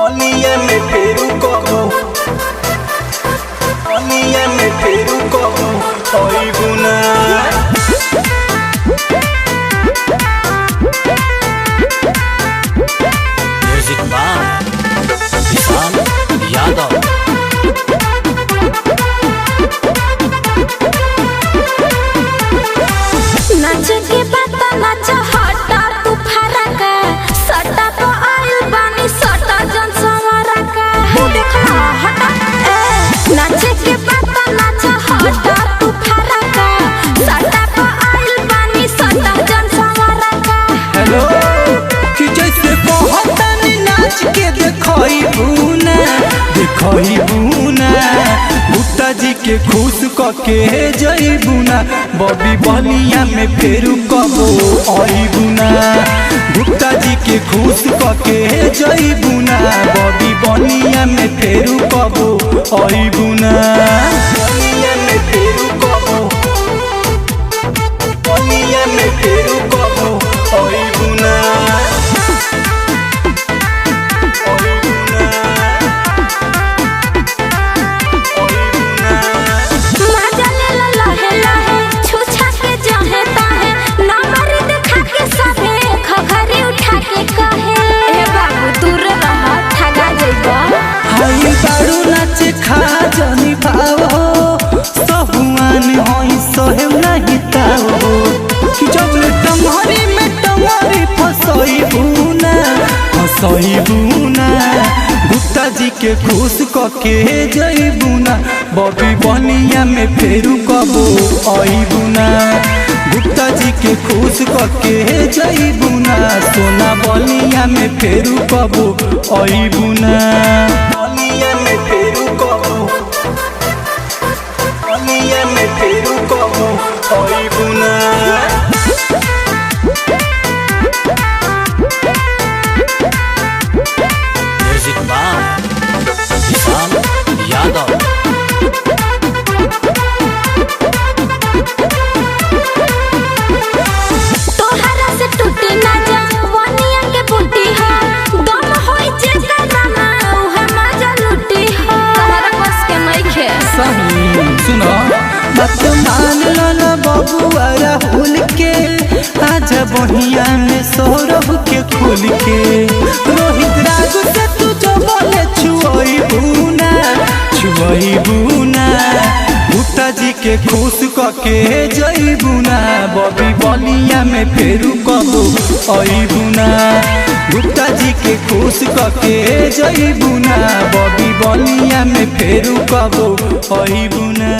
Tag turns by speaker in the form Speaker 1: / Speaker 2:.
Speaker 1: Onia me peru como, onia me peru como, hoy buna.
Speaker 2: Music by Kisan Yadav.
Speaker 3: नाच के पता नाच हटा तू फरका सटा तो आइल बानी सटा जन सवारा का तू देखा हटा नाच के पता नाच हटा तू फरका सटा तो आइल बानी सटा जन सवारा का।
Speaker 1: हेलो कि जैसे कहतनी नाच के देखई बुना भुट्टा जी के खुश कके जई बुना बॉबी बलिया में फेरू कबो आई बुना। भुट्टा जी के खुश कके जई बुना बॉबी बलिया में फेरू कबो आई बुना। बलिया में फेरू कबो, बलिया में फेरू कबो आई बुना।
Speaker 3: मजा ले ला लहे लहे छुछा के जहे ताहे नंबर दिखा के सभे खखरी उठा के कहे ए बाबू दूर रह ठगा जइबा।
Speaker 1: हाई बारू नाच खा जनी पाओ सहुआन होई सोहेम नहीं ताओ जब टंगरी में टंगरी फसई बुना भुट्टा जी के खुश कके जई बुना बॉबी बनिया में फेरू कबो आई बुना। भुट्टा जी के खुश कके जई बुना सोना बनिया में फेरू कबो आई बुना। बनिया में फेरू कबो, बनिया में फेरू कबो आई बुना।
Speaker 2: Music by Kisan Yadav.
Speaker 3: तोहरा से टूटी ना जा वनिया के बूटी है दम होई जे करमा उहे मजा लूटी है तोहरा बस के नइखे।
Speaker 1: सही सुनो बात मान लो बबुआ राहुल के आज बहिया में सौरभ के खुल के रोहित राजू से तू जो बोले छुई बुना भुट्टा जी के खुश कके जई बुना बॉबी बलिया में फेरू कबो आई बुना। भुट्टा जी के खुश कके जई बुना बॉबी बलिया में फेरू कबो आई बुना।